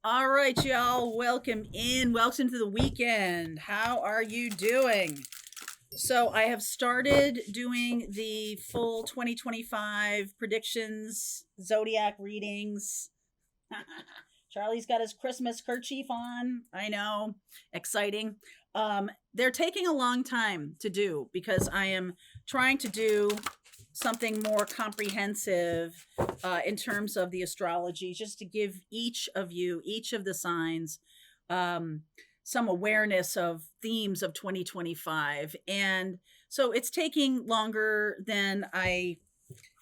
All right, y'all. Welcome in. Welcome to the weekend. How are you doing? So, I have started doing the full 2025 predictions, zodiac readings. Charlie's got his Christmas kerchief on. I know. Exciting. They're taking a long time to do because I am trying to do something more comprehensive in terms of the astrology, just to give each of you, each of the signs, some awareness of themes of 2025. And so it's taking longer than I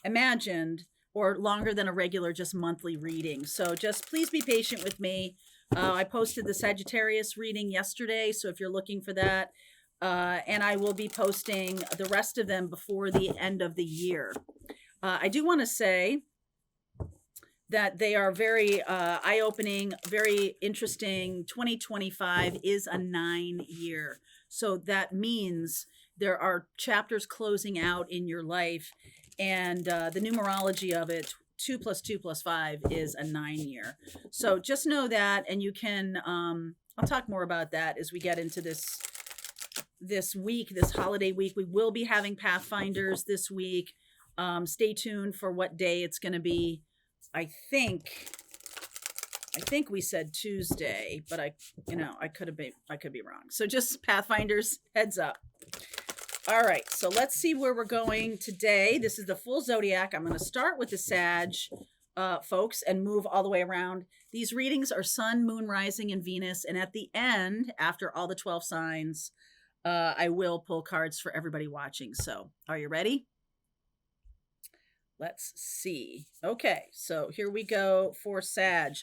imagined, or longer than a regular just monthly reading. So just please be patient with me. I posted the Sagittarius reading yesterday, so if you're looking for that, and I will be posting the rest of them before the end of the year. I do want to say that they are very eye-opening, very interesting. 2025 is a 9-year. So that means there are chapters closing out in your life, and the numerology of it, 2 plus 2 plus 5 is a 9-year. So just know that, and you can, I'll talk more about that as we get into this week, this holiday week. We will be having Pathfinders this week. Stay tuned for what day it's going to be. I think we said Tuesday, but I could be wrong. So just Pathfinders, heads up. All right, so let's see where we're going today. This is the full zodiac. I'm going to start with the Sag, folks, and move all the way around. These readings are Sun, Moon, Rising, and Venus. And at the end, after all the 12 signs, I will pull cards for everybody watching. So are you ready? Let's see. Okay, so here we go for Sag.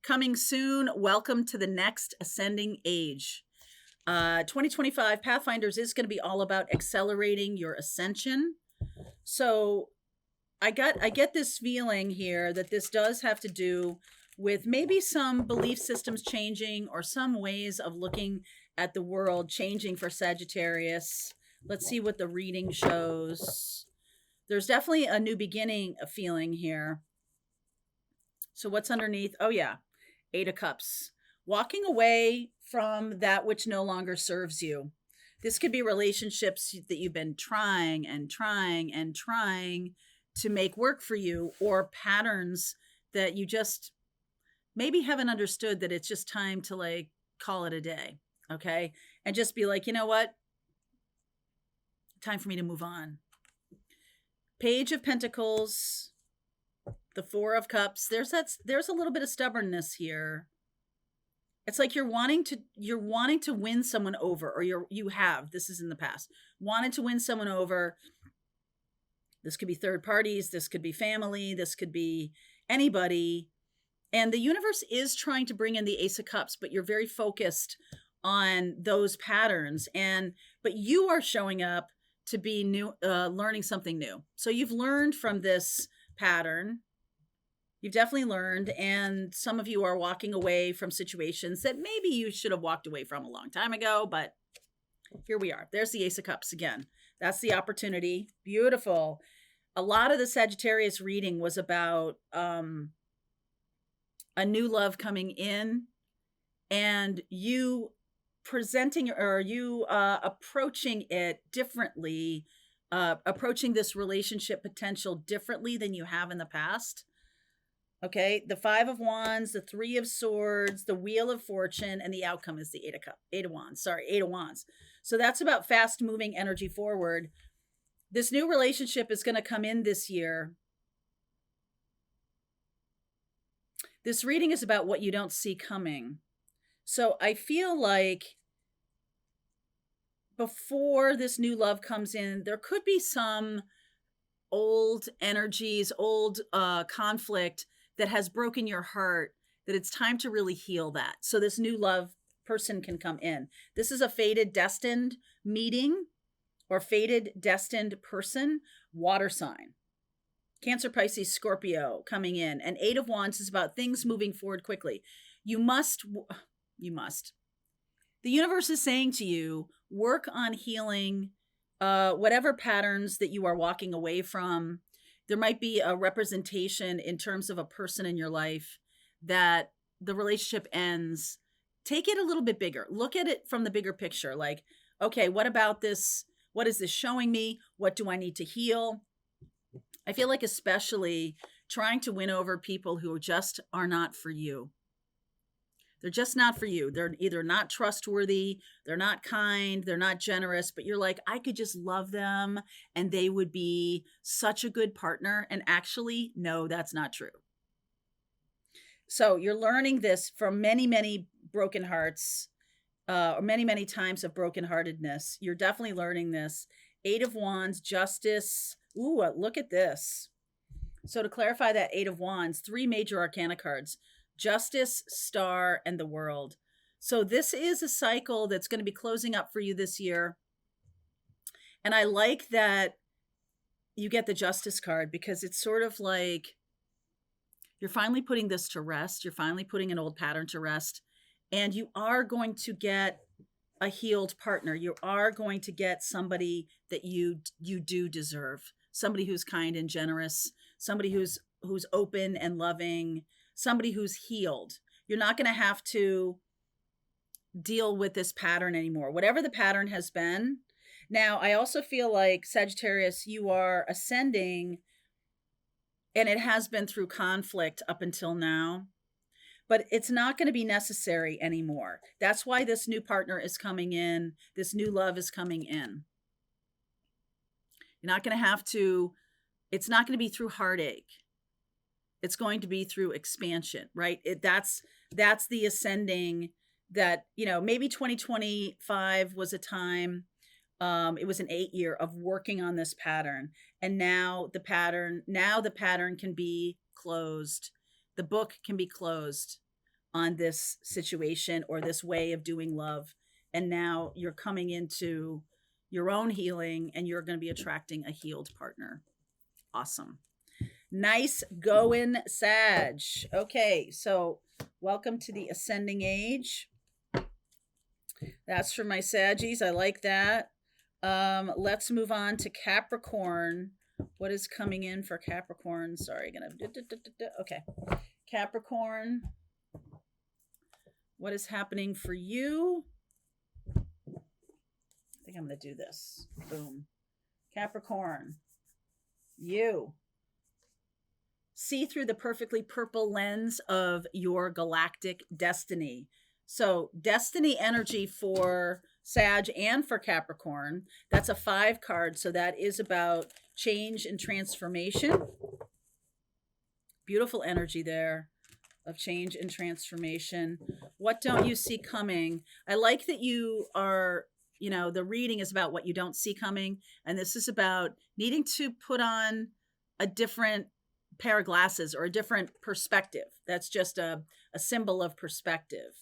Coming soon, welcome to the next ascending age. 2025 Pathfinders is going to be all about accelerating your ascension. So I get this feeling here that this does have to do with maybe some belief systems changing, or some ways of looking at the world changing for Sagittarius. Let's see what the reading shows. There's definitely a new beginning feeling here. So what's underneath? Oh yeah, 8 of Cups. Walking away from that which no longer serves you. This could be relationships that you've been trying to make work for you, or patterns that you just maybe haven't understood, that it's just time to like call it a day. Okay. And just be like, you know what? Time for me to move on. Page of Pentacles, the 4 of Cups. There's a little bit of stubbornness here. It's like you're wanting to win someone over, or you have, this is in the past, wanted to win someone over. This could be third parties, this could be family, this could be anybody. And the universe is trying to bring in the Ace of Cups, but you're very focused on those patterns. But you are showing up to be new, learning something new. So you've learned from this pattern. You've definitely learned, and some of you are walking away from situations that maybe you should have walked away from a long time ago, but here we are. There's the Ace of Cups again. That's the opportunity. Beautiful. A lot of the Sagittarius reading was about a new love coming in, and you presenting, or you approaching it differently, approaching this relationship potential differently than you have in the past. Okay, the 5 of Wands, the 3 of Swords, the Wheel of Fortune, and the outcome is the 8 of Wands. So that's about fast moving energy forward. This new relationship is going to come in this year. This reading is about what you don't see coming. So I feel like before this new love comes in, there could be some old energies, old conflict that has broken your heart, that it's time to really heal that. So this new love person can come in. This is a fated destined meeting, or fated destined person, water sign. Cancer, Pisces, Scorpio coming in. And 8 of Wands is about things moving forward quickly. You must. The universe is saying to you, work on healing whatever patterns that you are walking away from. There might be a representation in terms of a person in your life that the relationship ends, take it a little bit bigger. Look at it from the bigger picture. Like, okay, what about this? What is this showing me? What do I need to heal? I feel like especially trying to win over people who just are not for you. They're just not for you. They're either not trustworthy, they're not kind, they're not generous, but you're like, I could just love them and they would be such a good partner. And actually, no, that's not true. So you're learning this from many, many broken hearts, or many, many times of brokenheartedness. You're definitely learning this. 8 of Wands, Justice. Ooh, look at this. So to clarify that 8 of Wands, 3 major arcana cards: Justice, Star, and the World. So this is a cycle that's going to be closing up for you this year. And I like that you get the Justice card, because it's sort of like you're finally putting this to rest. You're finally putting an old pattern to rest. And you are going to get a healed partner. You are going to get somebody that you do deserve. Somebody who's kind and generous. Somebody who's open and loving. Somebody who's healed. You're not going to have to deal with this pattern anymore, whatever the pattern has been. Now, I also feel like, Sagittarius, you are ascending, and it has been through conflict up until now, but it's not going to be necessary anymore. That's why this new partner is coming in. This new love is coming in. You're not going to have to, it's not going to be through heartache. It's going to be through expansion, right? That's the ascending that, maybe 2025 was a time, it was an 8-year of working on this pattern. And now the pattern can be closed. The book can be closed on this situation or this way of doing love. And now you're coming into your own healing, and you're going to be attracting a healed partner. Awesome. Nice going, Sag. Okay, so welcome to the ascending age. That's for my Saggies. I like that. Let's move on to Capricorn. What is coming in for Capricorn? Sorry, okay. Capricorn. What is happening for you? I think I'm going to do this. Boom. Capricorn. You. See through the perfectly purple lens of your galactic destiny. So destiny energy for Sag and for Capricorn. That's a 5 card. So that is about change and transformation. Beautiful energy there of change and transformation. What don't you see coming? I like that you are, the reading is about what you don't see coming. And this is about needing to put on a different pair of glasses or a different perspective. That's just a symbol of perspective.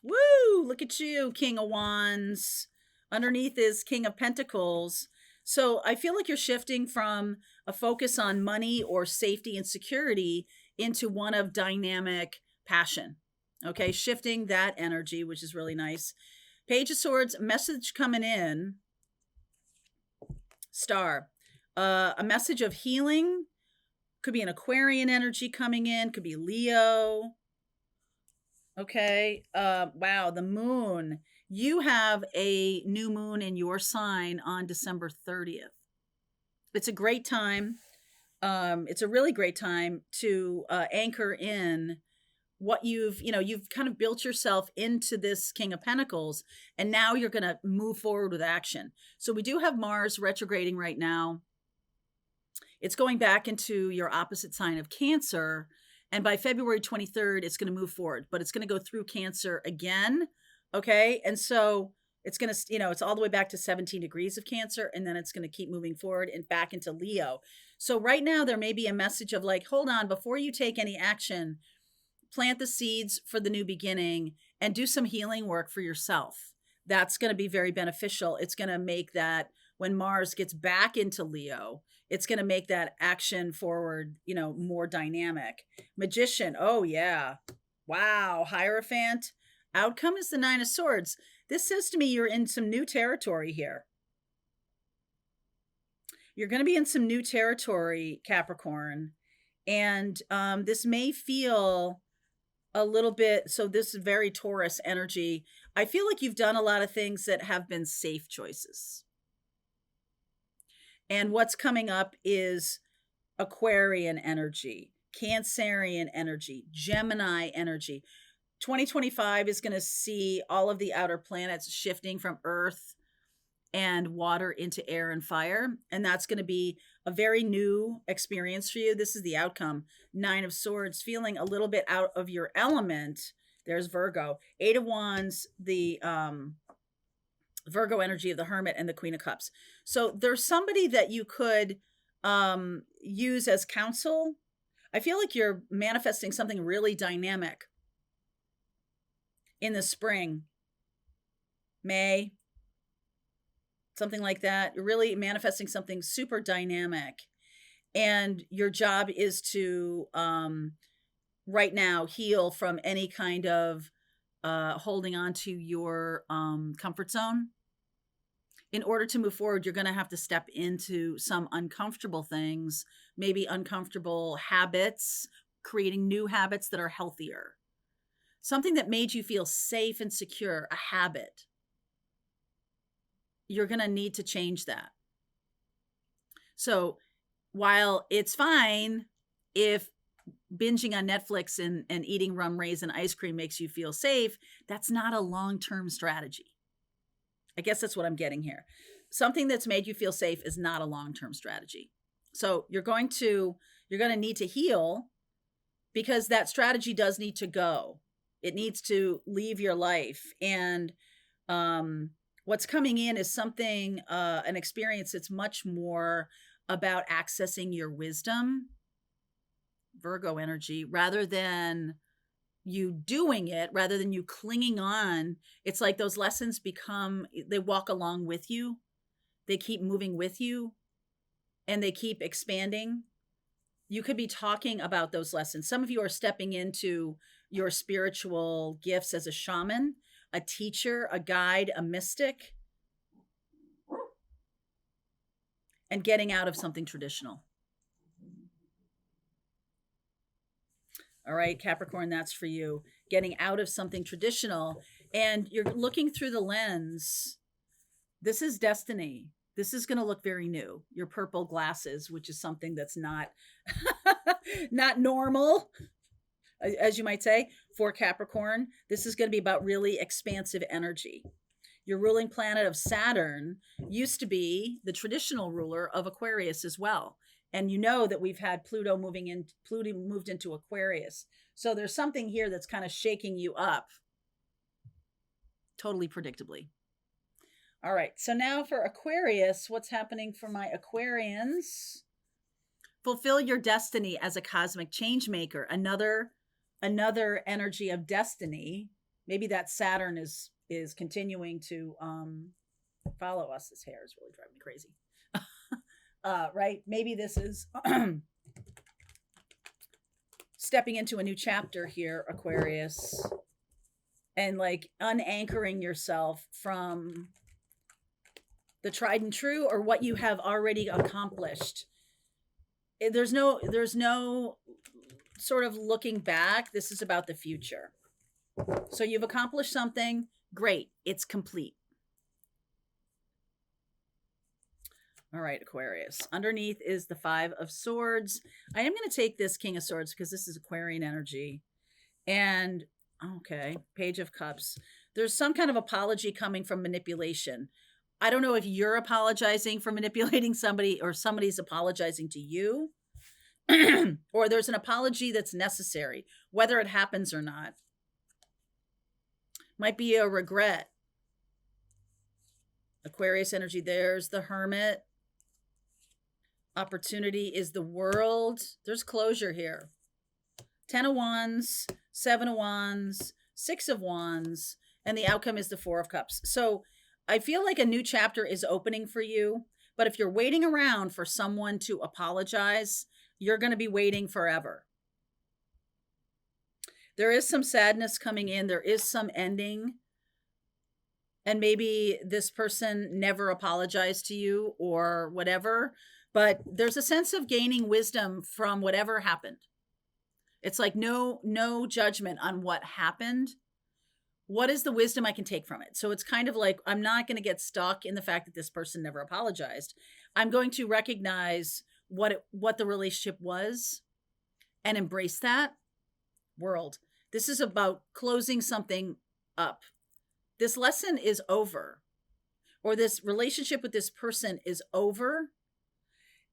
Woo! Look at you, King of Wands. Underneath is King of Pentacles. So I feel like you're shifting from a focus on money or safety and security into one of dynamic passion. Okay, shifting that energy, which is really nice. Page of Swords, message coming in. Star. A message of healing. Could be an Aquarian energy coming in. Could be Leo. Okay. Wow. The moon. You have a new moon in your sign on December 30th. It's a great time. It's a really great time to anchor in what you've kind of built yourself into this King of Pentacles, and now you're going to move forward with action. So we do have Mars retrograding right now. It's going back into your opposite sign of Cancer. And by February 23rd, it's going to move forward, but it's going to go through Cancer again. Okay. And so it's going to, it's all the way back to 17 degrees of Cancer. And then it's going to keep moving forward and back into Leo. So right now there may be a message of like, hold on, before you take any action, plant the seeds for the new beginning and do some healing work for yourself. That's going to be very beneficial. It's going to make that when Mars gets back into Leo, it's going to make that action forward, more dynamic. Magician. Oh, yeah. Wow. Hierophant. Outcome is the 9 of Swords. This says to me you're in some new territory here. You're going to be in some new territory, Capricorn. And this may feel a little bit, so this is very Taurus energy. I feel like you've done a lot of things that have been safe choices. And what's coming up is Aquarian energy, Cancerian energy, Gemini energy. 2025 is going to see all of the outer planets shifting from Earth and water into air and fire. And that's going to be a very new experience for you. This is the outcome. 9 of Swords, feeling a little bit out of your element. There's Virgo. 8 of Wands, the Virgo energy of the Hermit, and the Queen of Cups. So there's somebody that you could use as counsel. I feel like you're manifesting something really dynamic in the spring, May, something like that. You're really manifesting something super dynamic. And your job is to, right now, heal from any kind of holding on to your comfort zone. In order to move forward, you're going to have to step into some uncomfortable things, maybe uncomfortable habits, creating new habits that are healthier. Something that made you feel safe and secure, a habit. You're going to need to change that. So while it's fine if binging on Netflix and eating rum raisin ice cream makes you feel safe, that's not a long-term strategy. I guess that's what I'm getting here. Something that's made you feel safe is not a long-term strategy. So you're going to need to heal, because that strategy does need to go. It needs to leave your life. And what's coming in is something, an experience that's much more about accessing your wisdom, Virgo energy, rather than you doing it, rather than you clinging on. It's like those lessons they walk along with you. They keep moving with you and they keep expanding. You could be talking about those lessons. Some of you are stepping into your spiritual gifts as a shaman, a teacher, a guide, a mystic, and getting out of something traditional. All right, Capricorn, that's for you. Getting out of something traditional. And you're looking through the lens. This is destiny. This is going to look very new. Your purple glasses, which is something that's not, not normal, as you might say, for Capricorn. This is going to be about really expansive energy. Your ruling planet of Saturn used to be the traditional ruler of Aquarius as well. And you know that we've had Pluto moved into Aquarius. So there's something here that's kind of shaking you up. Totally predictably. All right. So now for Aquarius, what's happening for my Aquarians? Fulfill your destiny as a cosmic change maker. Another energy of destiny. Maybe that Saturn is continuing to follow us. This hair is really driving me crazy. Right? Maybe this is stepping into a new chapter here, Aquarius, and like unanchoring yourself from the tried and true or what you have already accomplished. There's no sort of looking back. This is about the future. So you've accomplished something. Great. It's complete. All right, Aquarius. Underneath is the 5 of Swords. I am going to take this King of Swords because this is Aquarian energy. And, okay, Page of Cups. There's some kind of apology coming from manipulation. I don't know if you're apologizing for manipulating somebody or somebody's apologizing to you. Or there's an apology that's necessary, whether it happens or not. Might be a regret. Aquarius energy, there's the Hermit. Opportunity is the World. There's closure here. 10 of Wands, 7 of Wands, 6 of Wands, and the outcome is the 4 of Cups. So I feel like a new chapter is opening for you, but if you're waiting around for someone to apologize, you're going to be waiting forever. There is some sadness coming in. There is some ending. And maybe this person never apologized to you or whatever. But there's a sense of gaining wisdom from whatever happened. It's like no judgment on what happened. What is the wisdom I can take from it? So it's kind of like, I'm not going to get stuck in the fact that this person never apologized. I'm going to recognize what the relationship was and embrace that world. This is about closing something up. This lesson is over, or this relationship with this person is over.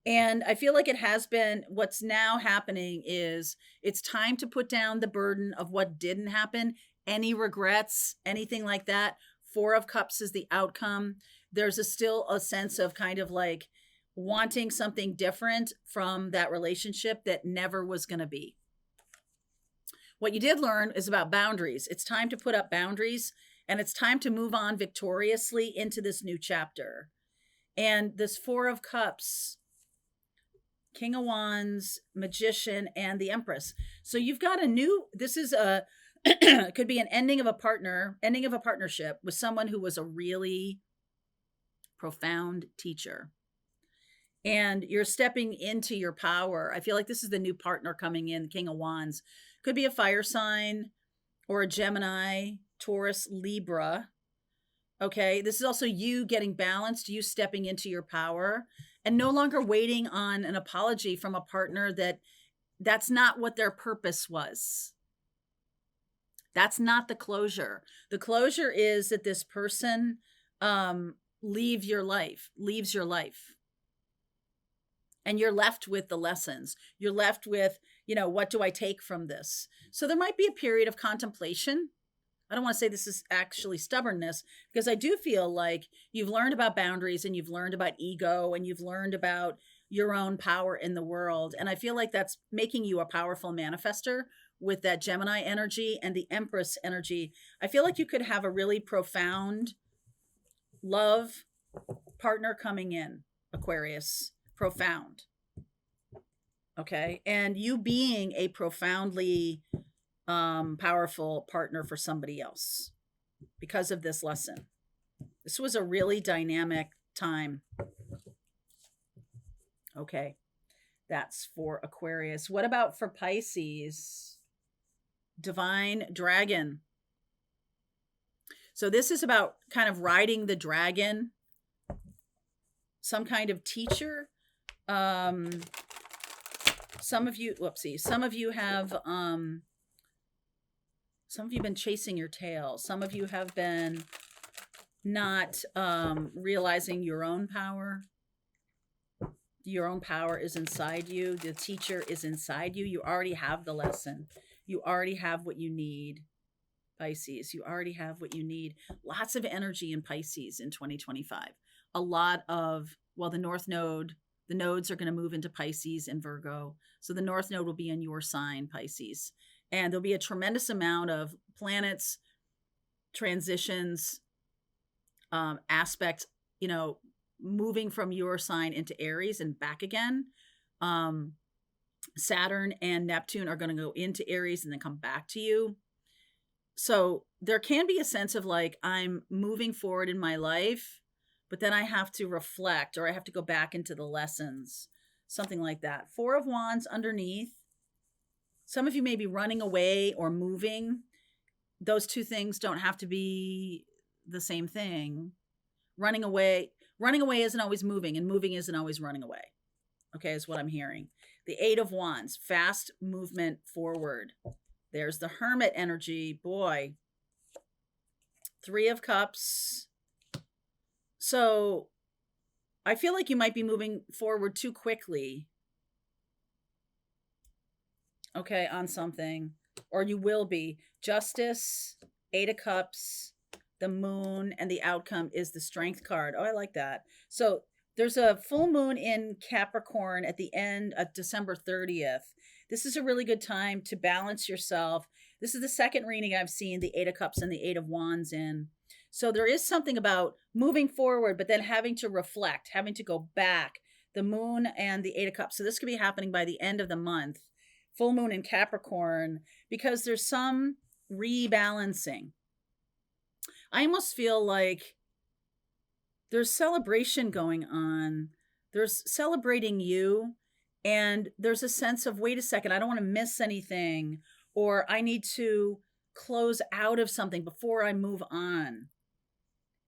And I feel like it has been. What's now happening is it's time to put down the burden of what didn't happen, any regrets, anything like that. 4 of Cups is the outcome. There's still a sense of kind of like wanting something different from that relationship that never was going to be. What you did learn is about boundaries. It's time to put up boundaries, and it's time to move on victoriously into this new chapter. And this 4 of Cups, King of Wands, Magician, and the Empress. So you've got this is a, could be an ending of a partnership with someone who was a really profound teacher. And you're stepping into your power. I feel like this is the new partner coming in, the King of Wands. Could be a fire sign or a Gemini, Taurus, Libra. Okay, this is also you getting balanced, you stepping into your power and no longer waiting on an apology from a partner that's not what their purpose was. That's not the closure. The closure is that this person leaves your life. And you're left with the lessons. You're left with, what do I take from this? So there might be a period of contemplation. I don't want to say this is actually stubbornness, because I do feel like you've learned about boundaries and you've learned about ego and you've learned about your own power in the world. And I feel like that's making you a powerful manifester with that Gemini energy and the Empress energy. I feel like you could have a really profound love partner coming in, Aquarius. Profound. Okay. And you being a profoundly powerful partner for somebody else because of this lesson. This was a really dynamic time. Okay. That's for Aquarius. What about for Pisces? Divine Dragon. So this is about kind of riding the dragon. Some kind of teacher. Some of you have been chasing your tail. Some of you have been not realizing your own power. Your own power is inside you. The teacher is inside you. You already have the lesson. You already have what you need, Pisces. You already have what you need. Lots of energy in Pisces in 2025. A lot of, the North Node, the nodes are going to move into Pisces and Virgo. So the North Node will be in your sign, Pisces. And there'll be a tremendous amount of planets, transitions, aspects, moving from your sign into Aries and back again. Saturn and Neptune are going to go into Aries and then come back to you. So there can be a sense of like, I'm moving forward in my life, but then I have to reflect, or I have to go back into the lessons, something like that. 4 of Wands underneath. Some of you may be running away or moving. Those two things don't have to be the same thing. Running away isn't always moving, and moving isn't always running away. Okay, is what I'm hearing. The 8 of Wands, fast movement forward. There's the Hermit energy. Boy. 3 of Cups. So I feel like you might be moving forward too quickly. Okay, on something. Or you will be. Justice, 8 of Cups, the Moon, and the outcome is the Strength card. Oh, I like that. So there's a full moon in Capricorn at the end of December 30th. This is a really good time to balance yourself. This is the second reading I've seen the 8 of Cups and the 8 of Wands in. So there is something about moving forward, but then having to reflect, having to go back. The Moon and the 8 of Cups. So this could be happening by the end of the month. Full moon in Capricorn, because there's some rebalancing. I almost feel like there's celebration going on. There's celebrating you, and there's a sense of, wait a second, I don't want to miss anything, or I need to close out of something before I move on.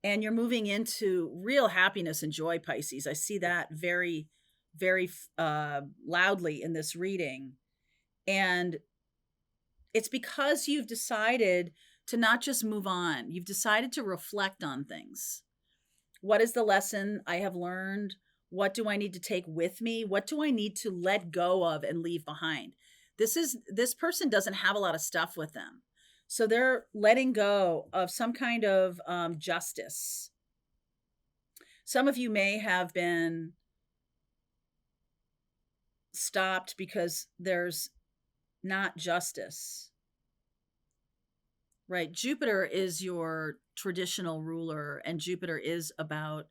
And you're moving into real happiness and joy, Pisces. I see that very, very loudly in this reading. And it's because you've decided to not just move on, you've decided to reflect on things. What is the lesson I have learned? What do I need to take with me? What do I need to let go of and leave behind? This person doesn't have a lot of stuff with them. So they're letting go of some kind of justice. Some of you may have been stopped because there's not justice. Right? Jupiter is your traditional ruler, and Jupiter is about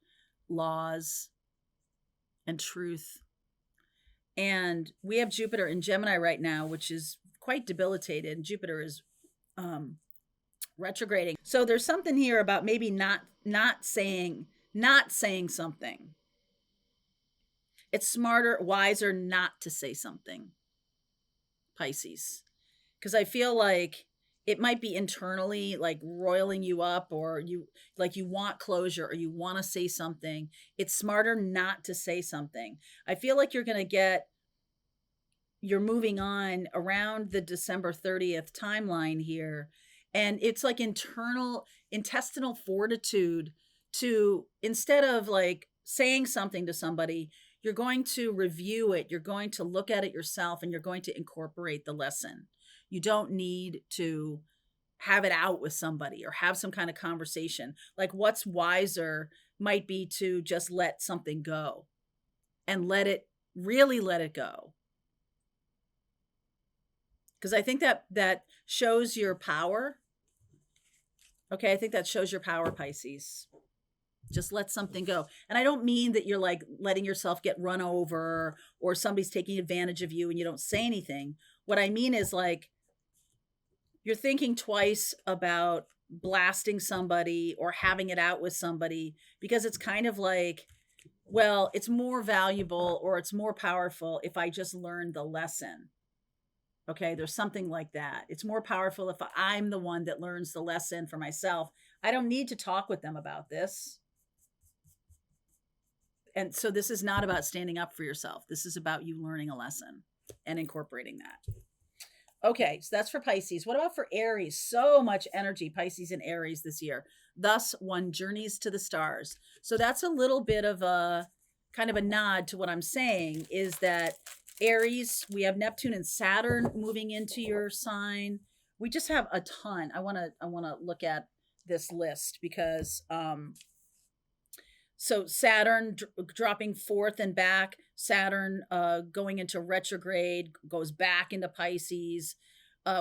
laws and truth. And we have Jupiter in Gemini right now, which is quite debilitated. Jupiter is retrograding. So there's something here about maybe not saying something. It's smarter, wiser not to say something, Pisces. Because I feel like it might be internally like roiling you up, or you want closure, or you want to say something. It's smarter not to say something. I feel like you're moving on around the December 30th timeline here. And it's like intestinal fortitude to, instead of like saying something to somebody, you're going to review it. You're going to look at it yourself, and you're going to incorporate the lesson. You don't need to have it out with somebody or have some kind of conversation. Like, what's wiser might be to just let something go and really let it go. Because I think that shows your power. Okay, I think that shows your power, Pisces. Just let something go. And I don't mean that you're like letting yourself get run over, or somebody's taking advantage of you and you don't say anything. What I mean is, like, you're thinking twice about blasting somebody or having it out with somebody, because it's kind of like, well, it's more valuable or it's more powerful if I just learn the lesson. Okay, there's something like that. It's more powerful if I'm the one that learns the lesson for myself. I don't need to talk with them about this. And so this is not about standing up for yourself. This is about you learning a lesson and incorporating that. Okay, so that's for Pisces. What about for Aries? So much energy, Pisces and Aries this year. Thus, one journeys to the stars. So that's a little bit of a kind of a nod to what I'm saying, is that Aries, we have Neptune and Saturn moving into your sign. We just have a ton. I want to look at this list because so Saturn dropping forth and back, Saturn going into retrograde, goes back into Pisces.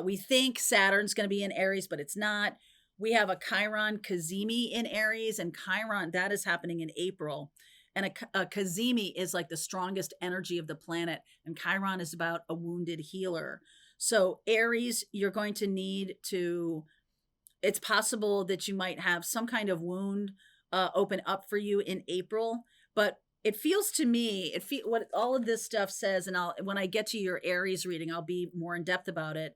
We think Saturn's going to be in Aries, but it's not. We have a Chiron Cazimi in Aries, and Chiron, that is happening in April. And a Cazimi is like the strongest energy of the planet, and Chiron is about a wounded healer. So Aries, you're going to need to, it's possible that you might have some kind of wound open up for you in April, but it feels to me, what all of this stuff says, and when I get to your Aries reading, I'll be more in depth about it,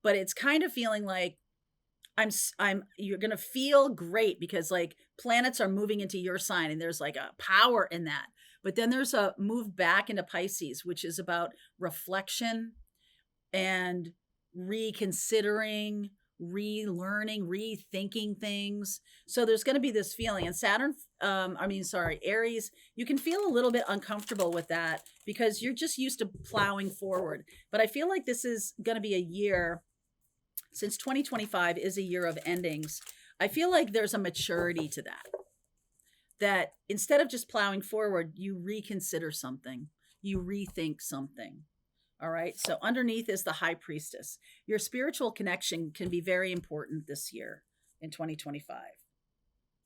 but it's kind of feeling like you're going to feel great because like planets are moving into your sign, and there's like a power in that. But then there's a move back into Pisces, which is about reflection and reconsidering, relearning, rethinking things. So there's going to be this feeling, and Aries, you can feel a little bit uncomfortable with that because you're just used to plowing forward. But I feel like this is going to be a year, since 2025 is a year of endings. I feel like there's a maturity to that instead of just plowing forward, you reconsider something, you rethink something. All right. So underneath is the High Priestess. Your spiritual connection can be very important this year in 2025.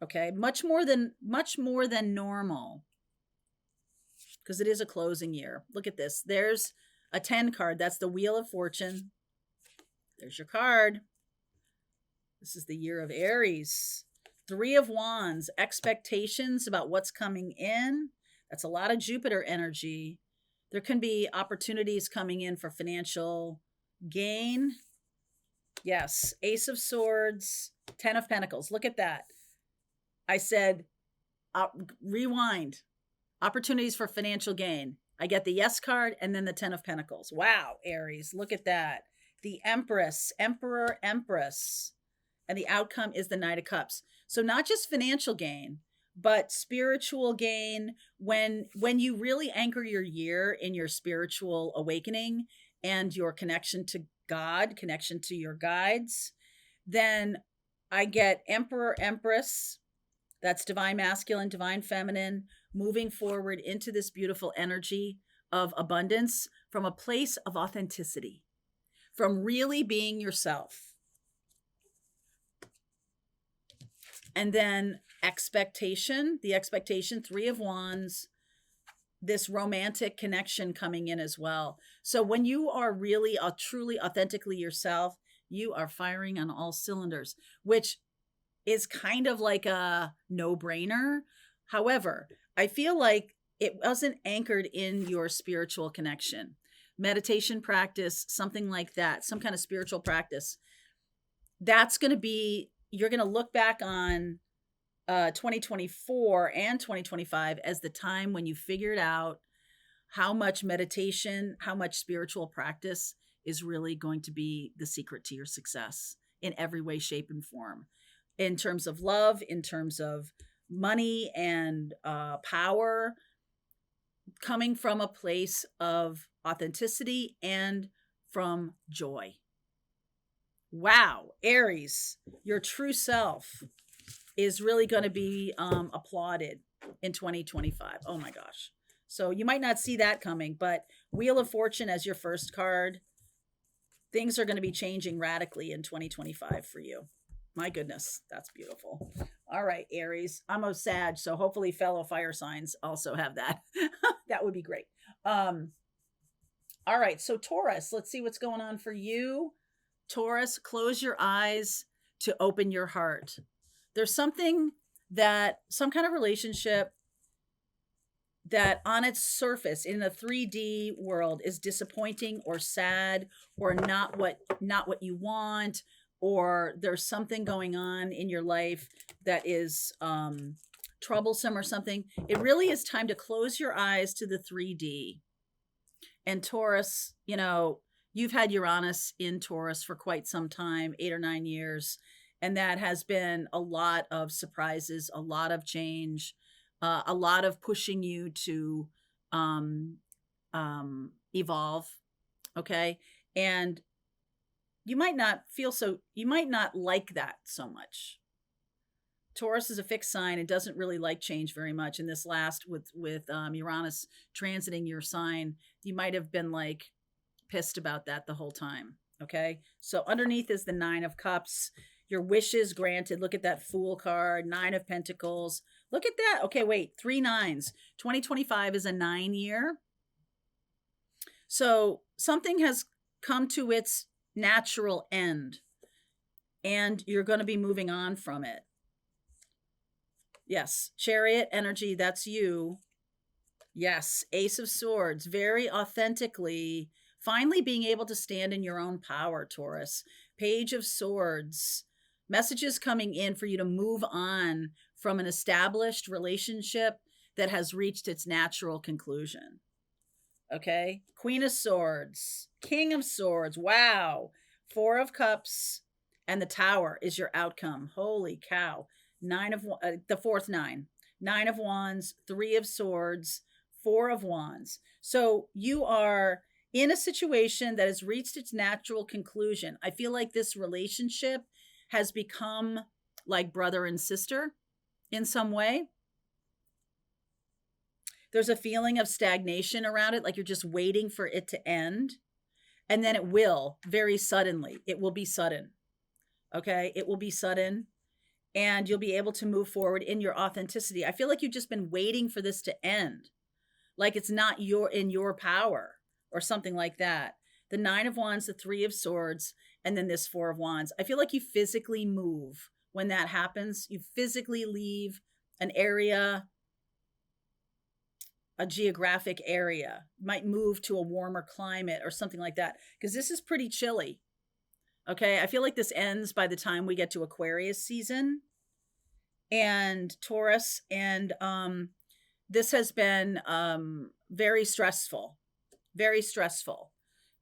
Okay. Much more than normal, because it is a closing year. Look at this. There's a 10 card. That's the Wheel of Fortune. There's your card. This is the year of Aries. 3 of Wands, expectations about what's coming in. That's a lot of Jupiter energy. There can be opportunities coming in for financial gain. Yes, Ace of Swords, 10 of Pentacles. Look at that. I said, rewind. Opportunities for financial gain. I get the yes card and then the 10 of Pentacles. Wow, Aries, look at that. The Empress, Emperor, Empress. And the outcome is the Knight of Cups. So not just financial gain, but spiritual gain. When you really anchor your year in your spiritual awakening and your connection to God, connection to your guides, then I get Emperor, Empress. That's divine masculine, divine feminine, moving forward into this beautiful energy of abundance from a place of authenticity, from really being yourself. And then expectation, the expectation, 3 of Wands, this romantic connection coming in as well. So when you are really truly authentically yourself, you are firing on all cylinders, which is kind of like a no-brainer. However, I feel like it wasn't anchored in your spiritual connection. Meditation practice, something like that, some kind of spiritual practice. That's going to be, you're going to look back on 2024 and 2025 as the time when you figured out how much meditation, how much spiritual practice is really going to be the secret to your success in every way, shape, and form. In terms of love, in terms of money and power, coming from a place of authenticity and from joy. Wow, Aries, your true self is really going to be applauded in 2025. Oh my gosh. So you might not see that coming, but Wheel of Fortune as your first card, things are going to be changing radically in 2025 for you. My goodness, that's beautiful. All right, Aries. I'm a Sag, so hopefully fellow fire signs also have that. That would be great. All right, so Taurus, let's see what's going on for you. Taurus, close your eyes to open your heart. There's something that, some kind of relationship that on its surface in a 3D world is disappointing or sad or not what you want, or there's something going on in your life that is troublesome or something. It really is time to close your eyes to the 3D. And Taurus, you know, you've had Uranus in Taurus for quite some time, 8 or 9 years. And that has been a lot of surprises, a lot of change, a lot of pushing you to evolve. Okay. And you might not like that so much. Taurus is a fixed sign and doesn't really like change very much. And this last with Uranus transiting your sign, you might have been like pissed about that the whole time. Okay. So underneath is the 9 of Cups. Your wishes granted. Look at that Fool card, 9 of Pentacles. Look at that. Okay, wait, 3 9s. 2025 is a 9 year. So something has come to its natural end and you're going to be moving on from it. Yes, Chariot energy, that's you. Yes, Ace of Swords, very authentically, finally being able to stand in your own power, Taurus. Page of Swords, messages coming in for you to move on from an established relationship that has reached its natural conclusion. Okay, Queen of Swords, King of Swords, wow. 4 of Cups, and the Tower is your outcome. Holy cow. 9 of the fourth 9. 9 of Wands, 3 of Swords, 4 of Wands. So you are in a situation that has reached its natural conclusion. I feel like this relationship has become like brother and sister in some way. There's a feeling of stagnation around it, like you're just waiting for it to end. And then it will, very suddenly. It will be sudden. Okay? It will be sudden. And you'll be able to move forward in your authenticity. I feel like you've just been waiting for this to end. Like it's not in your power or something like that. The 9 of Wands, the 3 of Swords, and then this 4 of Wands. I feel like you physically move when that happens. You physically leave an area. a geographic area, might move to a warmer climate or something like that, because this is pretty chilly. Okay, I feel like this ends by the time we get to Aquarius season and Taurus, and this has been very stressful, very stressful.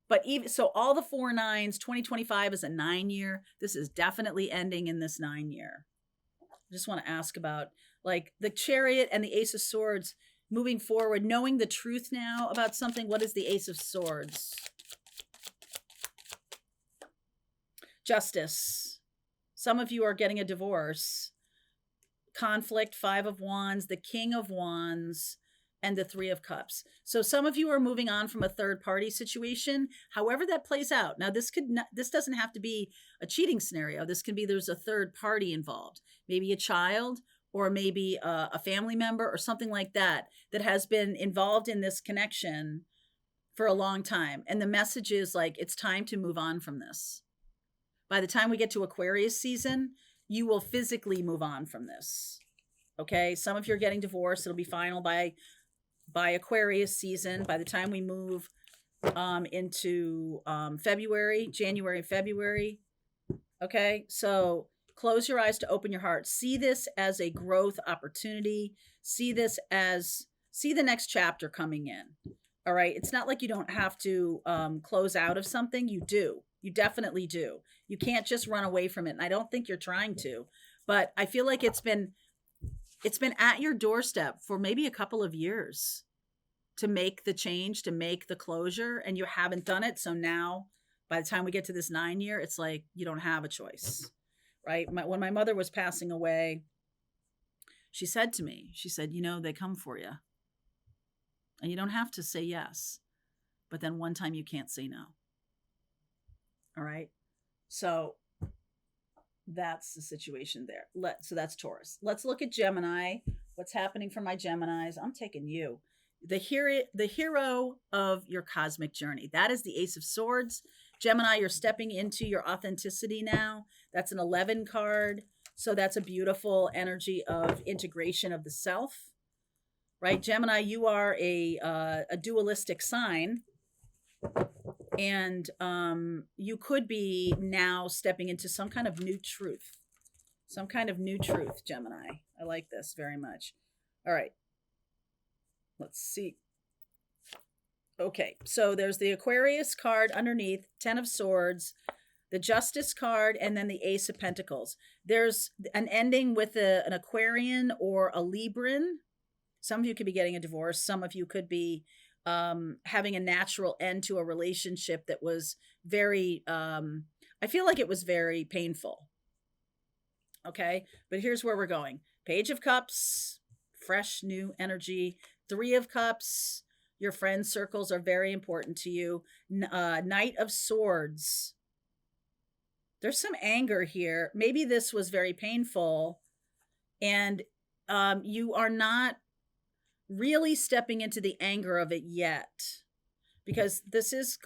But even so, all the 4 9s, 2025 is a 9 year. This is definitely ending in this 9 year. I just want to ask about like the Chariot and the Ace of Swords moving forward, knowing the truth now about something. What is the Ace of Swords? Justice. Some of you are getting a divorce. Conflict, 5 of Wands, the King of Wands, and the 3 of Cups. So some of you are moving on from a third party situation, however that plays out. Now this doesn't have to be a cheating scenario. This can be there's a third party involved, maybe a child or maybe a family member or something like that that has been involved in this connection for a long time. And the message is like, it's time to move on from this. By the time we get to Aquarius season, you will physically move on from this. Okay. Some of you are getting divorced. It'll be final by Aquarius season. By the time we move into January, February. Okay. So close your eyes to open your heart. See this as a growth opportunity. See the next chapter coming in. All right. It's not like you don't have to close out of something. You do. You definitely do. You can't just run away from it. And I don't think you're trying to, but I feel like it's been at your doorstep for maybe a couple of years to make the change, to make the closure, and you haven't done it. So now by the time we get to this 9 year, it's like, you don't have a choice, right? When my mother was passing away, she said to me, they come for you and you don't have to say yes, but then one time you can't say no. All right. So that's the situation there. So that's Taurus. Let's look at Gemini. What's happening for my Geminis? I'm taking you. The hero of your cosmic journey. That is the Ace of Swords. Gemini, you're stepping into your authenticity now. That's an 11 card. So that's a beautiful energy of integration of the self, right? Gemini, you are a dualistic sign. And you could be now stepping into some kind of new truth. Gemini. I like this very much. All right. Let's see. Okay, so there's the Aquarius card underneath, 10 of Swords, the Justice card, and then the Ace of Pentacles. There's an ending with an Aquarian or a Libran. Some of you could be getting a divorce. Some of you could be having a natural end to a relationship that was very, I feel like it was very painful. Okay, but here's where we're going. Page of Cups, fresh, new energy. 3 of Cups, your friend circles are very important to you. Knight of Swords. There's some anger here. Maybe this was very painful and you are not really stepping into the anger of it yet, because this is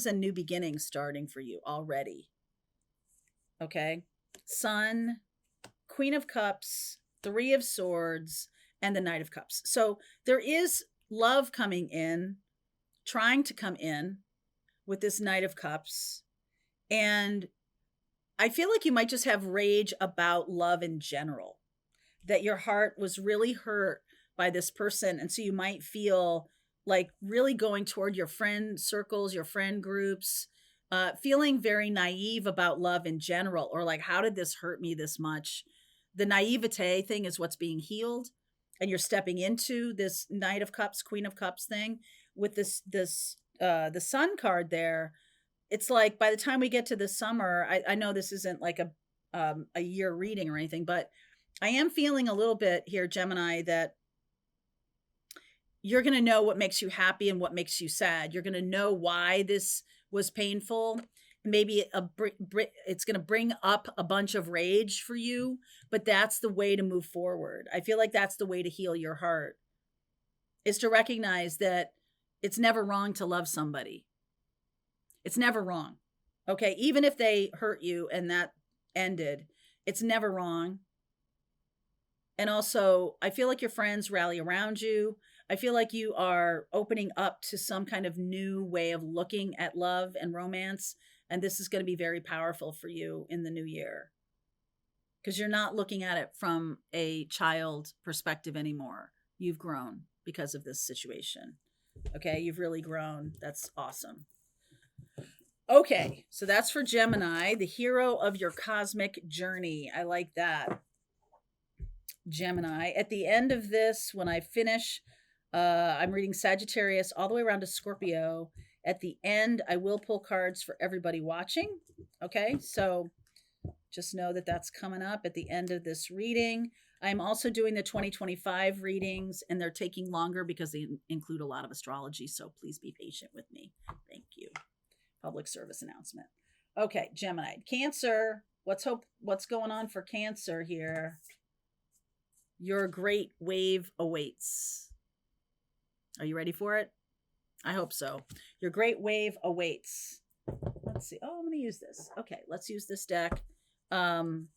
a new beginning starting for you already. Okay. Sun, Queen of Cups, 3 of Swords, and the Knight of Cups. So there is love coming in, trying to come in with this Knight of Cups. And I feel like you might just have rage about love in general, that your heart was really hurt by this person. And so you might feel like really going toward your friend circles, your friend groups, feeling very naive about love in general, or like, how did this hurt me this much? The naivete thing is what's being healed. And you're stepping into this Knight of Cups, Queen of Cups thing with the Sun card there. It's like by the time we get to the summer, I know this isn't like a year reading or anything, but I am feeling a little bit here, Gemini, that you're going to know what makes you happy and what makes you sad. You're going to know why this was painful. Maybe it's going to bring up a bunch of rage for you, but that's the way to move forward. I feel like that's the way to heal your heart, is to recognize that it's never wrong to love somebody. It's never wrong. Okay. Even if they hurt you and that ended, it's never wrong. And also, I feel like your friends rally around you. I feel like you are opening up to some kind of new way of looking at love and romance. And this is going to be very powerful for you in the new year, because you're not looking at it from a child perspective anymore. You've grown because of this situation. Okay, you've really grown. That's awesome. Okay, so that's for Gemini, the hero of your cosmic journey. I like that. Gemini. At the end of this, when I finish, I'm reading Sagittarius all the way around to Scorpio. At the end, I will pull cards for everybody watching. Okay, so just know that that's coming up at the end of this reading. I'm also doing the 2025 readings, and they're taking longer because they include a lot of astrology. So please be patient with me. Thank you. Public service announcement. Okay, Gemini. Cancer. What's going on for Cancer here? Your great wave awaits. Are you ready for it? I hope so. Your great wave awaits. Let's see. Oh, I'm going to use this. Okay, let's use this deck. Some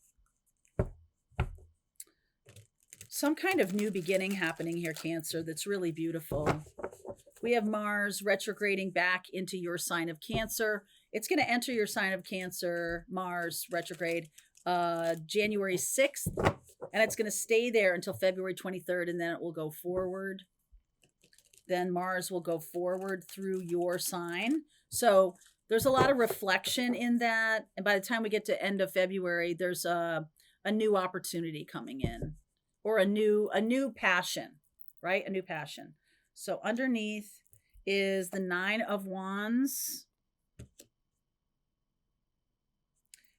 kind of new beginning happening here, Cancer, that's really beautiful. We have Mars retrograding back into your sign of Cancer. It's going to enter your sign of Cancer, Mars retrograde, January 6th. And it's going to stay there until February 23rd, and then it will go forward. Then Mars will go forward through your sign. So there's a lot of reflection in that. And by the time we get to end of February, there's a new opportunity coming in, or a new passion, right? A new passion. So underneath is the 9 of Wands,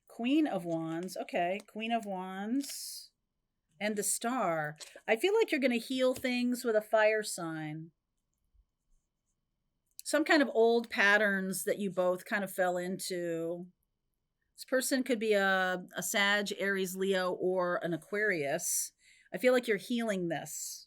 Queen of Wands. Okay, Queen of Wands, and the Star. I feel like you're going to heal things with a fire sign. Some kind of old patterns that you both kind of fell into. This person could be a Sag, Aries, Leo, or an Aquarius. I feel like you're healing this.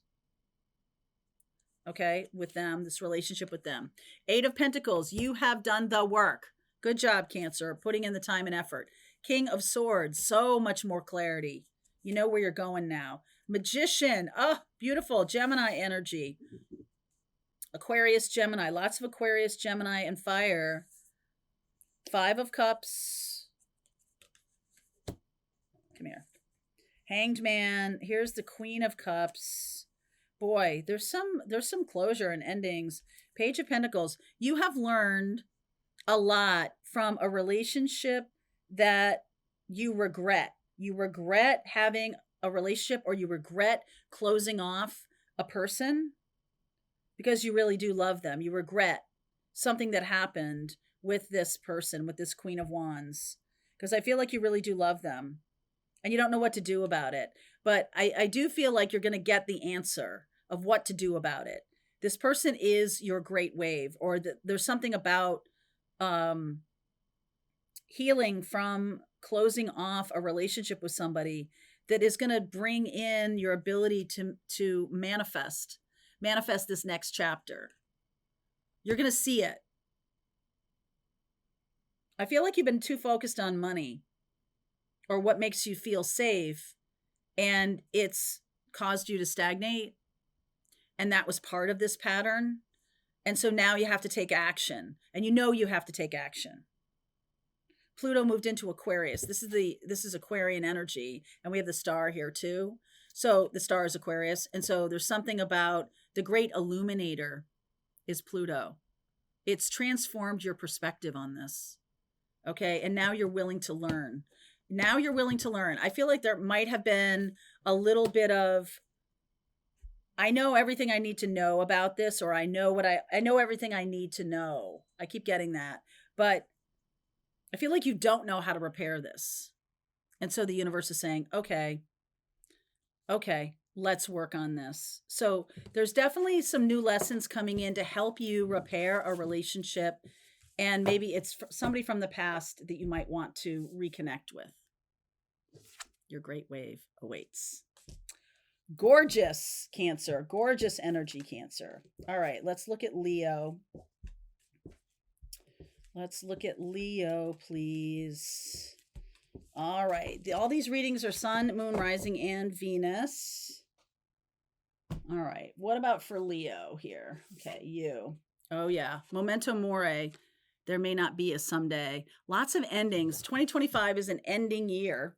Okay, with them, this relationship with them. 8 of Pentacles, you have done the work. Good job, Cancer, putting in the time and effort. King of Swords, so much more clarity. You know where you're going now. Magician, oh, beautiful. Gemini energy. Aquarius, Gemini, lots of Aquarius, Gemini, and fire. 5 of Cups. Come here. Hanged Man. Here's the Queen of Cups. Boy, there's some closure and endings. Page of Pentacles. You have learned a lot from a relationship that you regret. You regret having a relationship, or you regret closing off a person because you really do love them. You regret something that happened with this person, with this Queen of Wands, because I feel like you really do love them and you don't know what to do about it. But I do feel like you're going to get the answer of what to do about it. This person is your great wave, or there's something about healing from closing off a relationship with somebody that is going to bring in your ability to manifest this next chapter. You're going to see it. I feel like you've been too focused on money or what makes you feel safe, and it's caused you to stagnate. And that was part of this pattern. And so now you have to take action, and you know you have to take action. Pluto moved into Aquarius. This is Aquarian energy, and we have the Star here too. So the Star is Aquarius, and so there's something about the great illuminator is Pluto. It's transformed your perspective on this. Okay, and now you're willing to learn. Now you're willing to learn. I feel like there might have been a little bit of, I know everything I need to know about this, or I know everything I need to know. I keep getting that, but I feel like you don't know how to repair this. And so the universe is saying, okay, let's work on this. So there's definitely some new lessons coming in to help you repair a relationship. And maybe it's somebody from the past that you might want to reconnect with. Your great wave awaits. Gorgeous, Cancer. Gorgeous energy, Cancer. All right, let's look at Leo. Let's look at Leo, please. All right. All these readings are Sun, Moon, Rising, and Venus. All right. What about for Leo here? Okay, you. Oh, yeah. Memento mori. There may not be a someday. Lots of endings. 2025 is an ending year.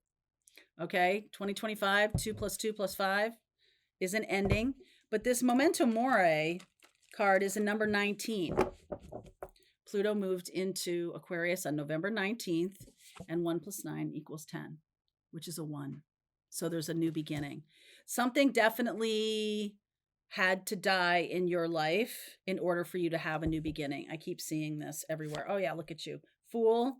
Okay. 2025, 2 plus 2 plus 5 is an ending. But this memento mori card is a number 19. Pluto moved into Aquarius on November 19th, and 1 plus 9 equals 10, which is a 1. So there's a new beginning. Something definitely had to die in your life in order for you to have a new beginning. I keep seeing this everywhere. Oh, yeah, look at you. Fool,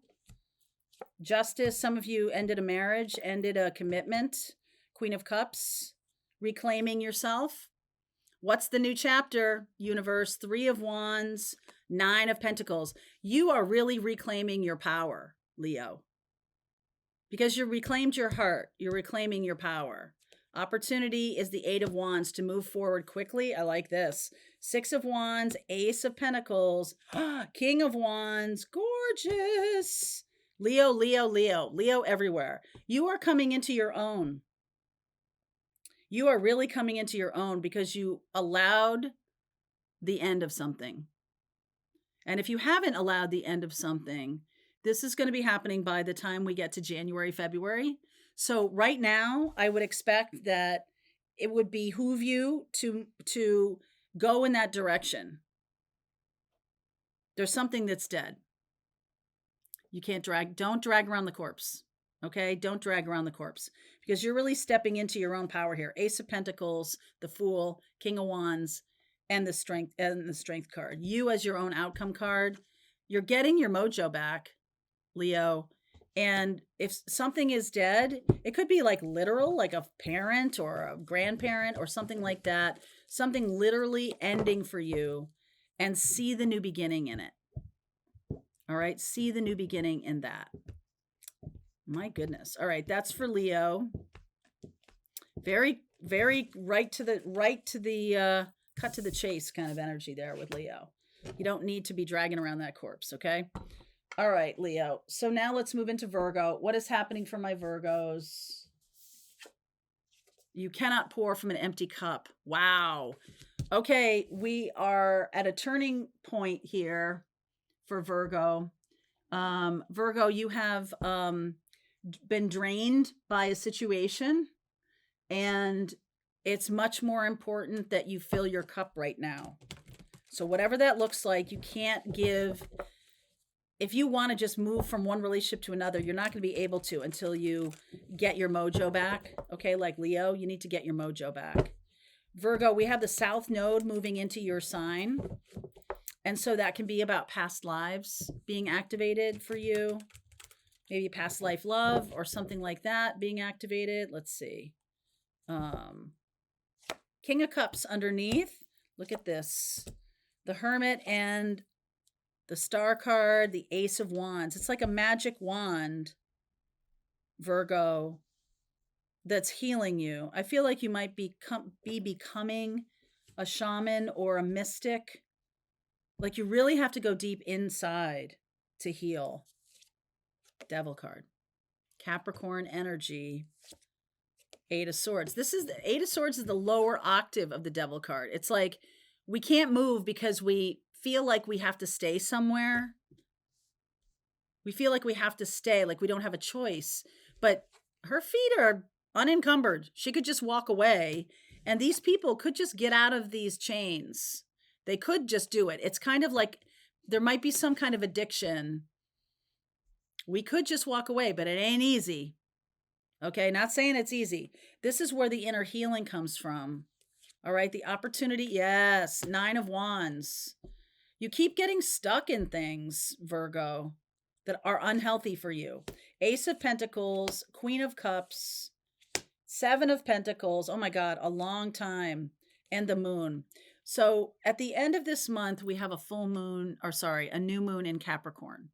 Justice. Some of you ended a marriage, ended a commitment. Queen of Cups, reclaiming yourself. What's the new chapter, universe? 3 of Wands, 9 of Pentacles. You are really reclaiming your power, Leo. Because you reclaimed your heart, you're reclaiming your power. Opportunity is the 8 of Wands to move forward quickly. I like this. 6 of Wands, Ace of Pentacles, King of Wands, gorgeous. Leo, Leo, Leo, Leo everywhere. You are coming into your own. You are really coming into your own because you allowed the end of something. And if you haven't allowed the end of something, this is going to be happening by the time we get to January, February. So right now, I would expect that it would behoove you to go in that direction. There's something that's dead. You can't don't drag around the corpse. Okay? Don't drag around the corpse because you're really stepping into your own power here. Ace of Pentacles, the Fool, King of Wands, and the Strength card. You as your own outcome card. You're getting your mojo back, Leo. And if something is dead, it could be like literal, like a parent or a grandparent or something like that. Something literally ending for you, and see the new beginning in it. All right. See the new beginning in that. My goodness. All right. That's for Leo. Very, very right to the cut to the chase kind of energy there with Leo. You don't need to be dragging around that corpse. Okay. All right, Leo. So now let's move into Virgo. What is happening for my Virgos? You cannot pour from an empty cup. Wow. Okay, we are at a turning point here for Virgo. Virgo, you have been drained by a situation, and it's much more important that you fill your cup right now. So whatever that looks like, you can't give... If you want to just move from one relationship to another, you're not going to be able to until you get your mojo back. Okay, like Leo, you need to get your mojo back. Virgo, we have the South Node moving into your sign. And so that can be about past lives being activated for you. Maybe past life love or something like that being activated. Let's see. King of Cups underneath. Look at this. The Hermit and the Star card, the Ace of Wands. It's like a magic wand, Virgo, that's healing you. I feel like you might be becoming a shaman or a mystic. Like you really have to go deep inside to heal. Devil card. Capricorn energy. 8 of Swords. The 8 of Swords is the lower octave of the Devil card. It's like we can't move because we feel like we have to stay somewhere. We feel like we have to stay, like we don't have a choice. But her feet are unencumbered. She could just walk away. And these people could just get out of these chains. They could just do it. It's kind of like there might be some kind of addiction. We could just walk away, but it ain't easy. Okay, not saying it's easy. This is where the inner healing comes from. All right, the opportunity. Yes, 9 of Wands. You keep getting stuck in things, Virgo, that are unhealthy for you. Ace of Pentacles, Queen of Cups, 7 of Pentacles. Oh my God, a long time. And the Moon. So at the end of this month, we have a new moon in Capricorn.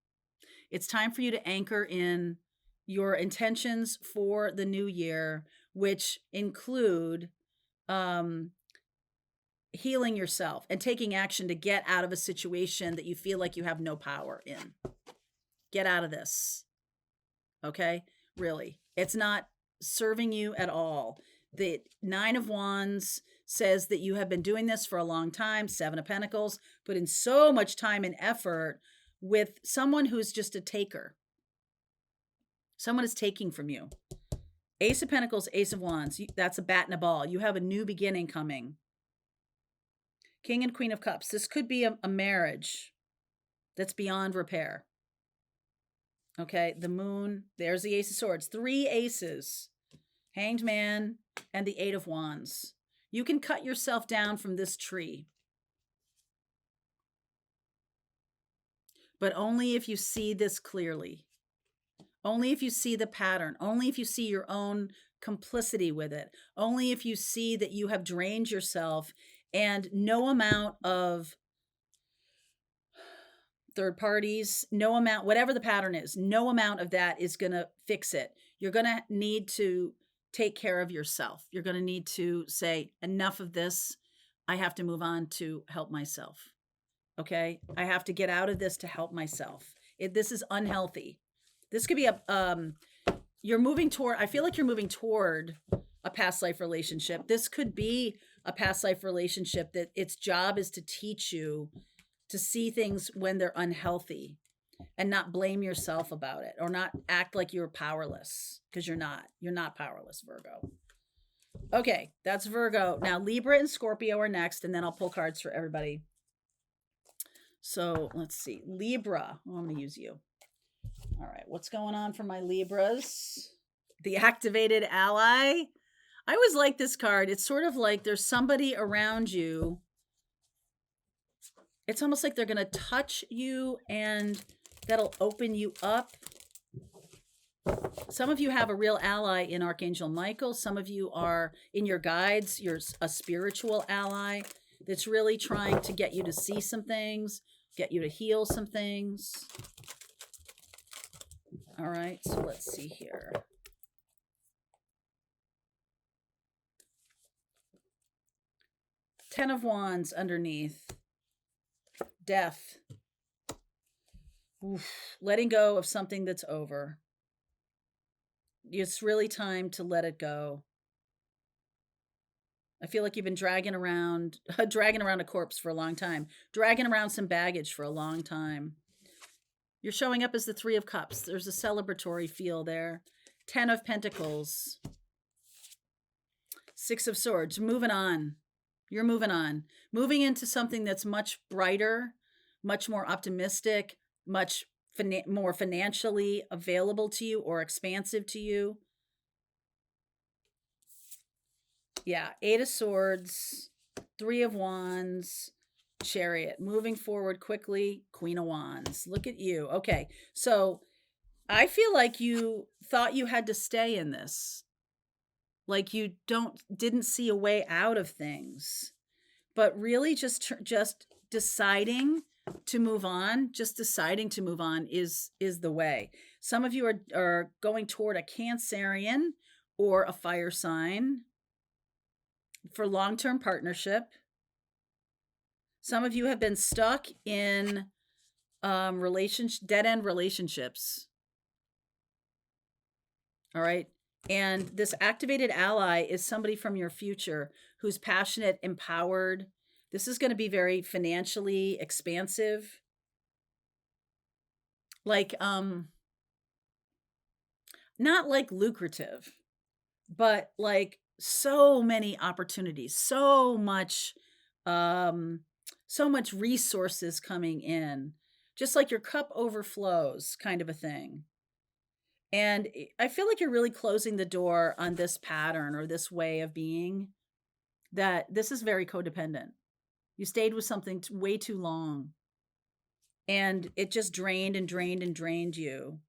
It's time for you to anchor in your intentions for the new year, which include healing yourself and taking action to get out of a situation that you feel like you have no power in. Get out of this. Okay? Really. It's not serving you at all. The Nine of Wands says that you have been doing this for a long time. Seven of Pentacles, put in so much time and effort with someone who's just a taker. Someone is taking from you. Ace of Pentacles, Ace of Wands. That's a bat and a ball. You have a new beginning coming. King and Queen of Cups. This could be a marriage that's beyond repair. Okay, the Moon. There's the Ace of Swords. 3 aces. Hanged Man and the Eight of Wands. You can cut yourself down from this tree. But only if you see this clearly. Only if you see the pattern. Only if you see your own complicity with it. Only if you see that you have drained yourself and no amount of third parties, no amount, whatever the pattern is, no amount of that is going to fix it. You're going to need to take care of yourself. You're going to need to say, enough of this. I have to move on to help myself. Okay? I have to get out of this to help myself. This is unhealthy. This could be you're moving toward, I feel like you're moving toward a past life relationship. This could be a past life relationship that its job is to teach you to see things when they're unhealthy and not blame yourself about it or not act like you're powerless, because you're not. You're not powerless, Virgo. Okay, that's Virgo. Now Libra and Scorpio are next, and then I'll pull cards for everybody. So let's see. Libra. Oh, I'm going to use you. All right, what's going on for my Libras? The activated ally. I always like this card. It's sort of like there's somebody around you. It's almost like they're going to touch you and that'll open you up. Some of you have a real ally in Archangel Michael. Some of you are in your guides. You're a spiritual ally that's really trying to get you to see some things, get you to heal some things. All right, so let's see here. Ten of Wands underneath. Death. Oof. Letting go of something that's over. It's really time to let it go. I feel like you've been dragging around a corpse for a long time, dragging around some baggage for a long time. You're showing up as the Three of Cups. There's a celebratory feel there. 10 of Pentacles. 6 of Swords. Moving on. You're moving on. Moving into something that's much brighter, much more optimistic, much more financially available to you or expansive to you. Yeah, 8 of Swords, 3 of Wands, Chariot. Moving forward quickly, Queen of Wands. Look at you. Okay, so I feel like you thought you had to stay in this. Like you didn't see a way out of things. But really just deciding to move on, just deciding to move on is the way. Some of you are going toward a Cancerian or a fire sign for long-term partnership. Some of you have been stuck in dead-end relationships. All right. And this activated ally is somebody from your future who's passionate, empowered. This is going to be very financially expansive. Like, not like lucrative, but like so many opportunities, so much resources coming in, just like your cup overflows kind of a thing. And I feel like you're really closing the door on this pattern or this way of being, that this is very codependent. You stayed with something way too long and it just drained and drained and drained you.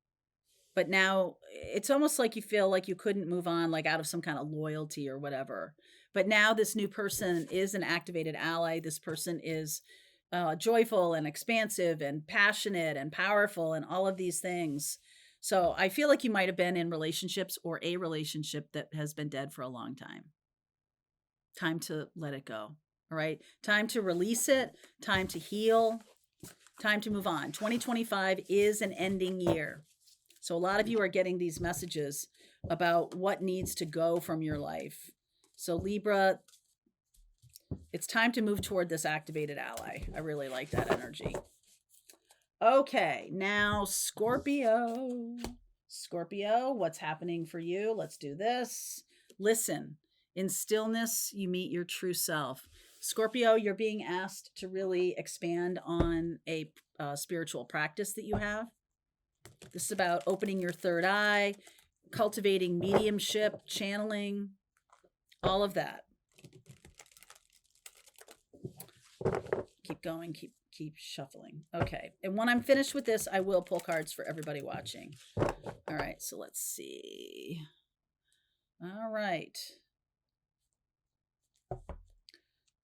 But now it's almost like you feel like you couldn't move on, like out of some kind of loyalty or whatever. But now this new person is an activated ally. This person is joyful and expansive and passionate and powerful and all of these things. So I feel like you might have been in relationships or a relationship that has been dead for a long time. Time to let it go. All right. Time to release it. Time to heal. Time to move on. 2025 is an ending year. So a lot of you are getting these messages about what needs to go from your life. So Libra, it's time to move toward this activated ally. I really like that energy. Okay, now Scorpio. Scorpio, what's happening for you? Let's do this. Listen, in stillness, you meet your true self. Scorpio, you're being asked to really expand on a spiritual practice that you have. This is about opening your third eye, cultivating mediumship, channeling, all of that. Keep going, keep shuffling. Okay, and when I'm finished with this, I will pull cards for everybody watching. All right, so let's see. All right.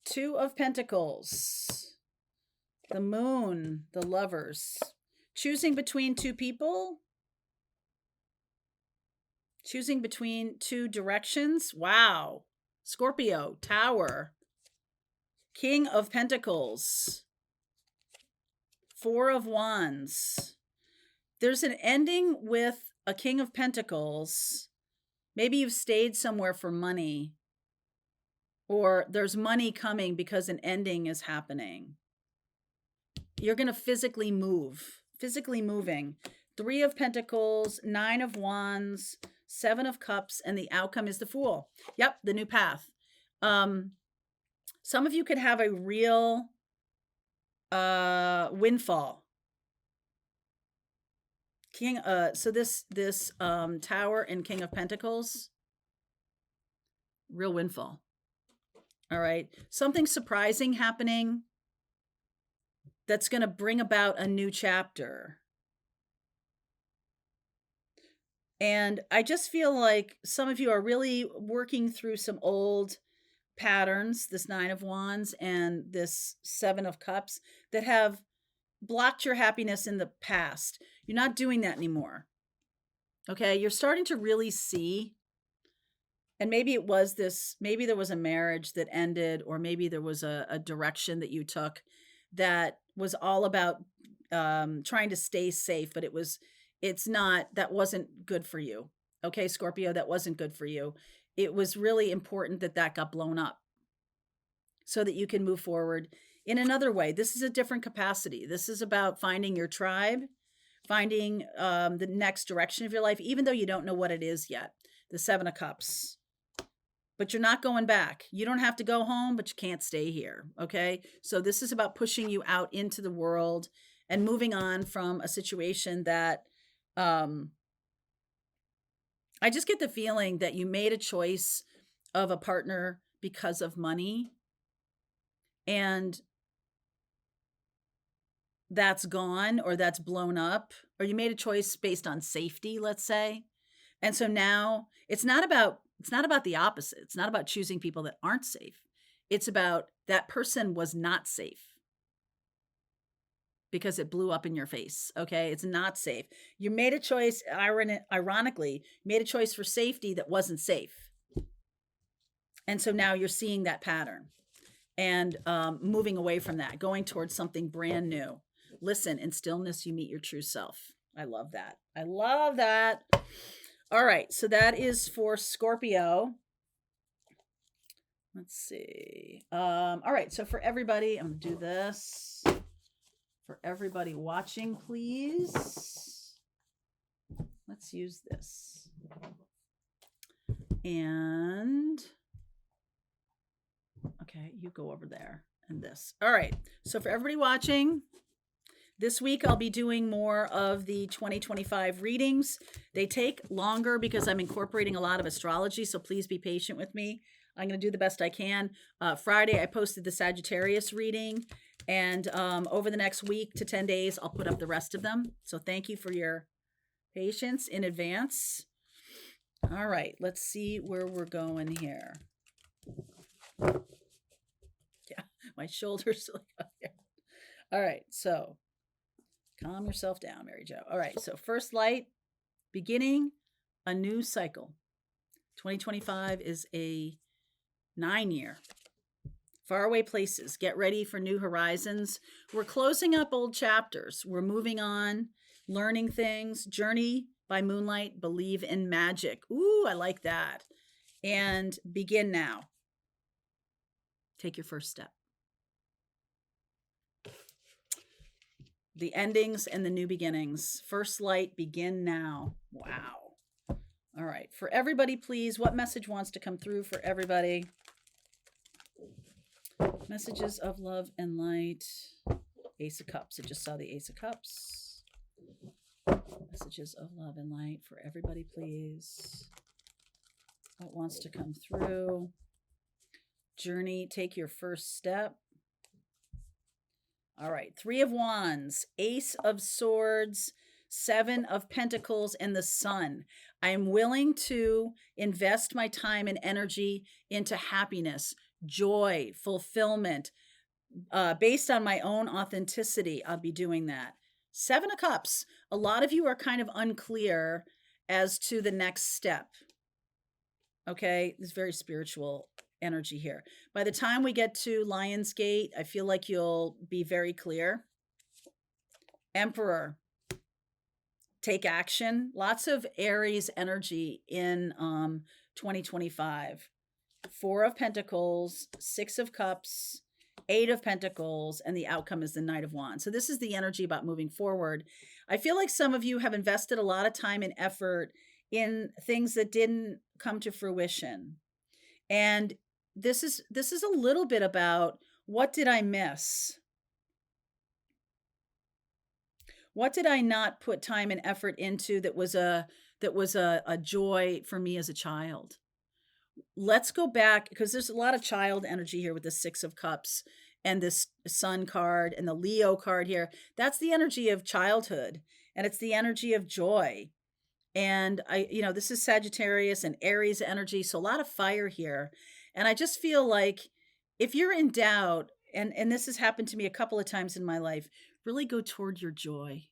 Two of Pentacles, the Moon, the Lovers. Choosing between two people, choosing between two directions. Wow. Scorpio, Tower, King of Pentacles, Four of Wands. There's an ending with a King of Pentacles. Maybe you've stayed somewhere for money, or there's money coming because an ending is happening. You're going to physically move, physically moving. Three of Pentacles, Nine of Wands, Seven of Cups, and the outcome is the Fool. Yep, the new path. Some of you could have a real windfall. So this Tower and King of Pentacles, real windfall. All right. Something surprising happening that's going to bring about a new chapter. And I just feel like some of you are really working through some old patterns, this Nine of Wands and this Seven of Cups, that have blocked your happiness in the past. You're not doing that anymore. Okay. You're starting to really see, and maybe it was this, maybe there was a marriage that ended, or maybe there was a direction that you took that was all about trying to stay safe, but that wasn't good for you. Okay, Scorpio, that wasn't good for you. It was really important that got blown up so that you can move forward in another way. This is a different capacity. This is about finding your tribe, finding the next direction of your life, even though you don't know what it is yet. The Seven of Cups. But you're not going back. You don't have to go home, but you can't stay here. Okay. So this is about pushing you out into the world and moving on from a situation that I just get the feeling that you made a choice of a partner because of money, and that's gone, or that's blown up, or you made a choice based on safety, let's say. And so now it's not about the opposite. It's not about choosing people that aren't safe. It's about that person was not safe because it blew up in your face. Okay. It's not safe. You made a choice. Ironically, made a choice for safety that wasn't safe. And so now you're seeing that pattern and moving away from that, going towards something brand new. Listen, in stillness, you meet your true self. I love that. I love that. All right. So that is for Scorpio. Let's see. All right. So for everybody, I'm going to do this. For everybody watching, please. Let's use this. And, okay, you go over there and this. All right. So for everybody watching, this week I'll be doing more of the 2025 readings. They take longer because I'm incorporating a lot of astrology, so please be patient with me. I'm going to do the best I can. Friday, I posted the Sagittarius reading, and over the next week to 10 days, I'll put up the rest of them. So thank you for your patience in advance. All right, let's see where we're going here. Yeah, my shoulders look up here. All right, so calm yourself down, Mary Jo. All right, so first light, beginning a new cycle. 2025 is a 9-year. Faraway places. Get ready for new horizons. We're closing up old chapters. We're moving on, learning things. Journey by moonlight. Believe in magic. Ooh, I like that. and begin now. Take your first step. The endings and the new beginnings. First light, begin now. Wow. All right. For everybody, please, what message wants to come through for everybody? Messages of love and light. Ace of Cups. I just saw the Ace of Cups. Messages of love and light for everybody, please. What wants to come through? Journey, take your first step. All right. 3 of Wands, Ace of Swords, 7 of Pentacles, and the Sun. I am willing to invest my time and energy into happiness, joy, fulfillment. Based on my own authenticity, I'll be doing that. 7 of Cups. A lot of you are kind of unclear as to the next step. Okay, this is very spiritual energy here. By the time we get to Lionsgate, I feel like you'll be very clear. Emperor. Take action. Lots of Aries energy in 2025. 4 of Pentacles, 6 of Cups, 8 of Pentacles, and the outcome is the Knight of Wands. So this is the energy about moving forward. I feel like some of you have invested a lot of time and effort in things that didn't come to fruition. And this is a little bit about, what did I miss? What did I not put time and effort into that was a joy for me as a child? Let's go back, because there's a lot of child energy here with the 6 of Cups and this Sun card and the Leo card here. That's the energy of childhood, and it's the energy of joy. And this is Sagittarius and Aries energy, so a lot of fire here. And I just feel like if you're in doubt, and this has happened to me a couple of times in my life, really go toward your joy,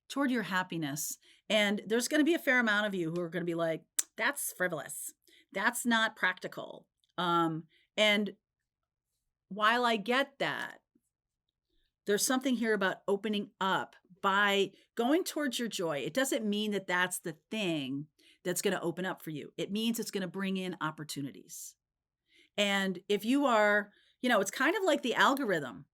toward your happiness. And there's going to be a fair amount of you who are going to be like, that's frivolous. That's not practical. And while I get that, there's something here about opening up by going towards your joy. It doesn't mean that that's the thing that's going to open up for you. It means it's going to bring in opportunities. And if you are, it's kind of like the algorithm.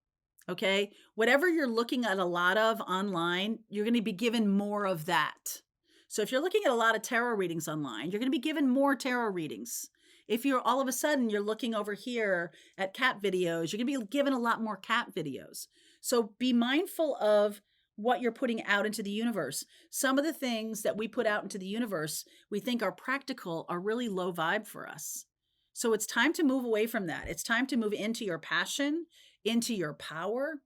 Okay. Whatever you're looking at a lot of online, you're going to be given more of that. So if you're looking at a lot of tarot readings online, you're going to be given more tarot readings. If you're all of a sudden you're looking over here at cat videos, you're going to be given a lot more cat videos. So be mindful of what you're putting out into the universe. Some of the things that we put out into the universe, we think are practical, are really low vibe for us. So it's time to move away from that. It's time to move into your passion, into your power.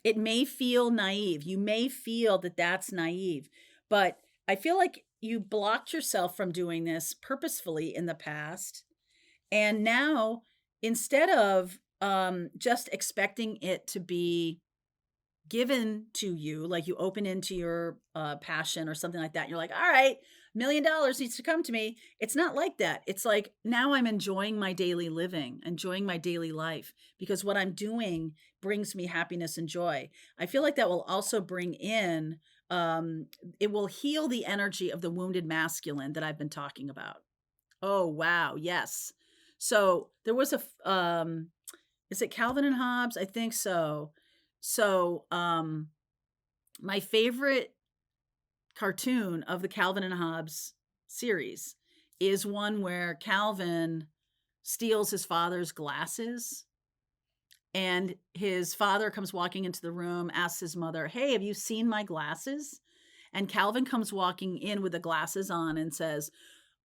It may feel naive. You may feel that that's naive, but I feel like you blocked yourself from doing this purposefully in the past. And now, instead of just expecting it to be given to you, like you open into your passion or something like that, you're like, all right, $1 million needs to come to me. It's not like that. It's like, now I'm enjoying my daily living, enjoying my daily life, because what I'm doing brings me happiness and joy. I feel like that will also bring in, it will heal the energy of the wounded masculine that I've been talking about. Oh, wow. Yes. So there was is it Calvin and Hobbes? I think so. So, my favorite cartoon of the Calvin and Hobbes series is one where Calvin steals his father's glasses, and his father comes walking into the room, asks his mother, hey, have you seen my glasses? And Calvin comes walking in with the glasses on and says,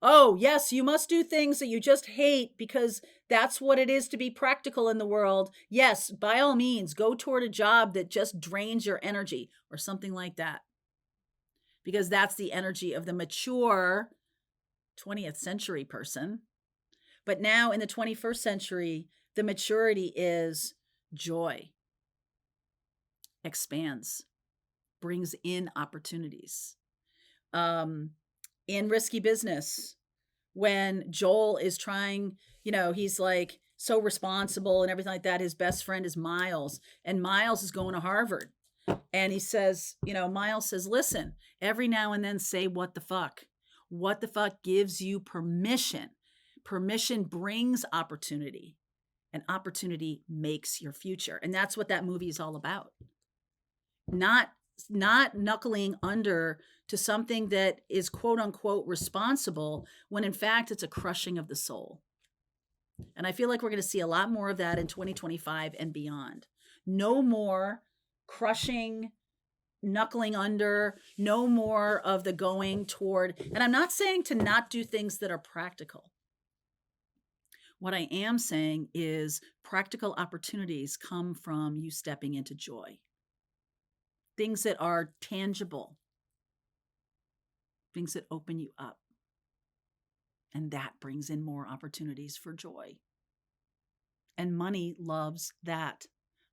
oh, yes, you must do things that you just hate because that's what it is to be practical in the world. Yes, by all means, go toward a job that just drains your energy or something like that. Because that's the energy of the mature 20th century person. But now in the 21st century, the maturity is joy, expands, brings in opportunities. In Risky Business, when Joel is trying, he's like so responsible and everything like that. His best friend is Miles, and Miles is going to Harvard. And he says, Miles says, listen, every now and then say, what the fuck? What the fuck gives you permission? Permission brings opportunity, and opportunity makes your future. And that's what that movie is all about. Not knuckling under to something that is quote unquote responsible, when in fact it's a crushing of the soul. And I feel like we're going to see a lot more of that in 2025 and beyond. No more crushing, knuckling under, no more of the going toward. And I'm not saying to not do things that are practical. What I am saying is practical opportunities come from you stepping into joy. Things that are tangible, things that open you up. And that brings in more opportunities for joy. And money loves that.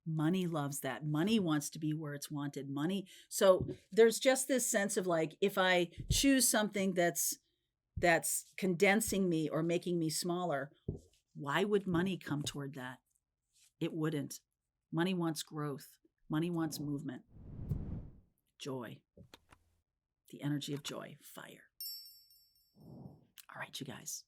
Money loves that. Money wants to be where it's wanted. Money. So there's just this sense of like, if I choose something that's condensing me or making me smaller, why would money come toward that? It wouldn't. Money wants growth. Money wants movement. Joy. The energy of joy. Fire. All right, you guys.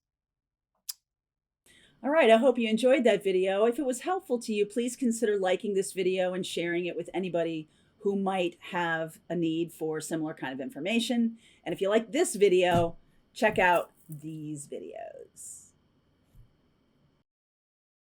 All right, I hope you enjoyed that video. If it was helpful to you, please consider liking this video and sharing it with anybody who might have a need for similar kind of information. And if you like this video, check out these videos.